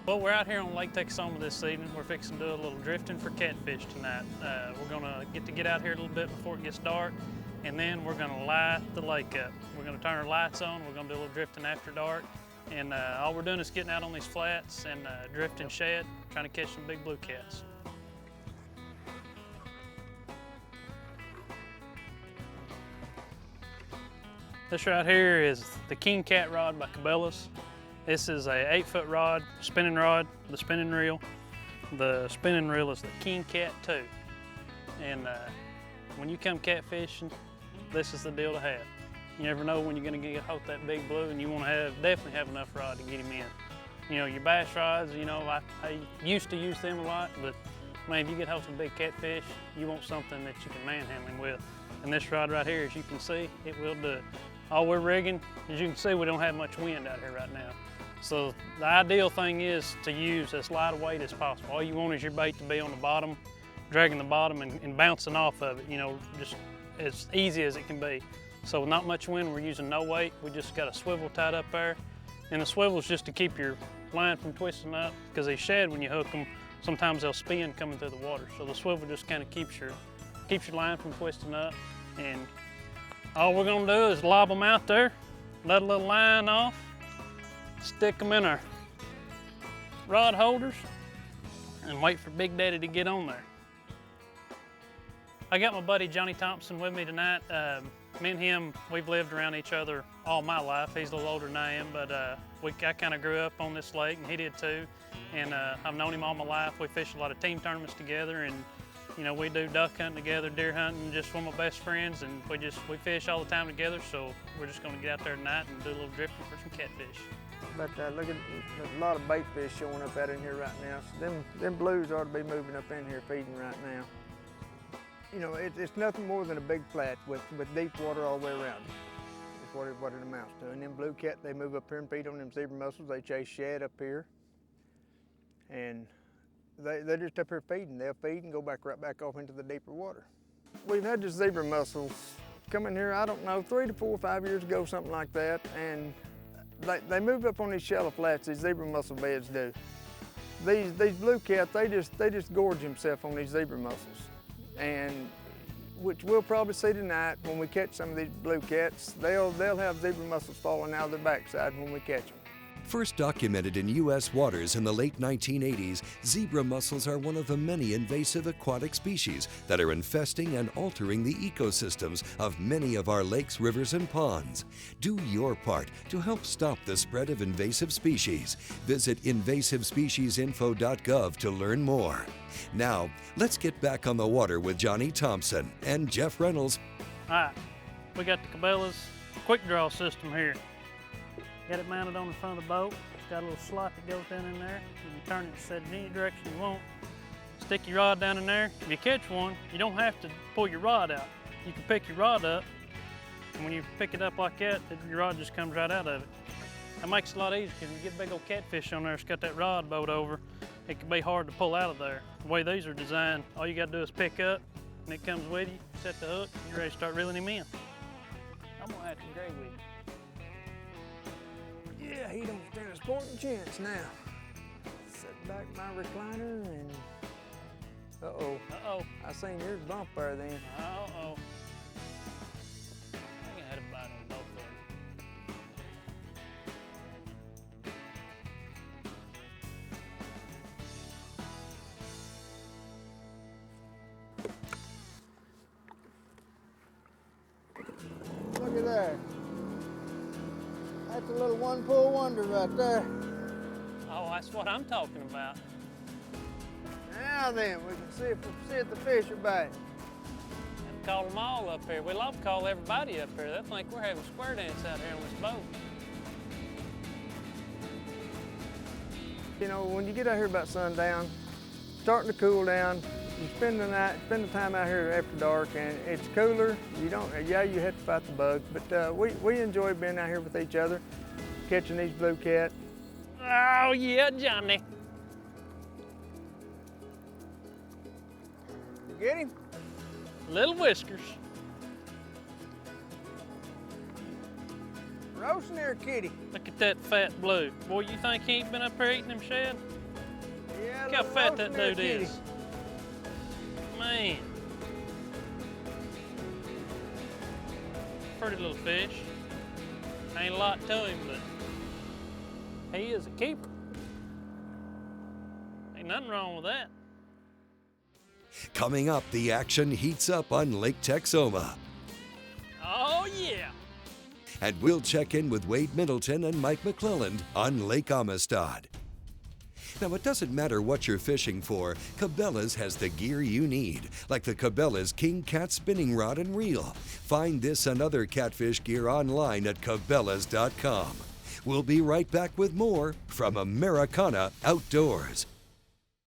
Well, we're out here on Lake Texoma this evening. We're fixing to do a little drifting for catfish tonight. We're gonna get out here a little bit before it gets dark, and then we're gonna light the lake up. We're gonna turn our lights on. We're gonna do a little drifting after dark, and all we're doing is getting out on these flats and drifting shad, trying to catch some big blue cats. This right here is the King Cat rod by Cabela's. This is a 8-foot rod, spinning rod, the spinning reel. The spinning reel is the King Cat 2. And when you come catfishing, this is the deal to have. You never know when you're gonna get hold that big blue, and you wanna definitely have enough rod to get him in. You know, your bass rods, you know, I used to use them a lot, but man, if you get hold of some big catfish, you want something that you can manhandle him with. And this rod right here, as you can see, it will do it. All we're rigging, as you can see, we don't have much wind out here right now. So the ideal thing is to use as light a weight as possible. All you want is your bait to be on the bottom, dragging the bottom and bouncing off of it, you know, just as easy as it can be. So with not much wind, we're using no weight. We just got a swivel tied up there. And the swivel is just to keep your line from twisting up, because they shad when you hook them, sometimes they'll spin coming through the water. So the swivel just kind of keeps your line from twisting up. And all we're gonna do is lob them out there, let a little line off, stick them in our rod holders, and wait for Big Daddy to get on there. I got my buddy Johnny Thompson with me tonight. Me and him, we've lived around each other all my life. He's a little older than I am, but I kind of grew up on this lake, and he did too. And I've known him all my life. We fished a lot of team tournaments together, and you know, we do duck hunting together, deer hunting, just one of my best friends, and we fish all the time together. So we're just going to get out there tonight and do a little drifting for some catfish. But look at a lot of bait fish showing up out in here right now. So them blues ought to be moving up in here feeding right now. You know, it's nothing more than a big flat with deep water all the way around it. That's what it amounts to. And them blue cat, they move up here and feed on them zebra mussels. They chase shad up here. And they're just up here feeding. They'll feed and go right back off into the deeper water. We've had the zebra mussels come in here, I don't know, 3 to 4 or 5 years ago, something like that. And they move up on these shallow flats, these zebra mussel beds do. These blue cats, they just gorge themselves on these zebra mussels. And which we'll probably see tonight when we catch some of these blue cats. They'll have zebra mussels falling out of their backside when we catch them. First documented in U.S. waters in the late 1980s, zebra mussels are one of the many invasive aquatic species that are infesting and altering the ecosystems of many of our lakes, rivers, and ponds. Do your part to help stop the spread of invasive species. Visit invasivespeciesinfo.gov to learn more. Now, let's get back on the water with Johnny Thompson and Jeff Reynolds. All right, we got the Cabela's quick draw system here. Got it mounted on the front of the boat. It's got a little slot that goes down in there. You can turn it and set it any direction you want. Stick your rod down in there. If you catch one, you don't have to pull your rod out. You can pick your rod up, and when you pick it up like that, your rod just comes right out of it. That makes it a lot easier, because when you get big old catfish on there, it's got that rod boat over, it can be hard to pull out of there. The way these are designed, all you gotta do is pick up, and it comes with you, set the hook, and you're ready to start reeling him in. I'm gonna have to agree with you. Yeah, he don't stand a sporting chance now. Set back my recliner and uh-oh. Uh-oh. I seen yours bump there then. Uh-oh. I think I had a bite on both of them. Look at that. That's a little one-pull wonder right there. Oh, that's what I'm talking about. Now then, we can see if the fish are biting. And call them all up here. We love to call everybody up here. They think we're having square dance out here on this boat. You know, when you get out here about sundown, starting to cool down, you spend the time out here after dark, and it's cooler. You have to fight the bugs, but we enjoy being out here with each other, catching these blue cat. Oh yeah, Johnny. You get him? Little whiskers. Roasting there, kitty. Look at that fat blue. Boy, you think he ain't been up here eating them shad? Yeah, Look how little fat that rosemary dude kitty. is. Man. Pretty little fish. Ain't a lot to him, but he is a keeper. Ain't nothing wrong with that. Coming up, the action heats up on Lake Texoma. Oh yeah. And we'll check in with Wade Middleton and Mike McClelland on Lake Amistad. Now, it doesn't matter what you're fishing for, Cabela's has the gear you need, like the Cabela's King Cat spinning rod and reel. Find this and other catfish gear online at Cabela's.com. We'll be right back with more from Americana Outdoors.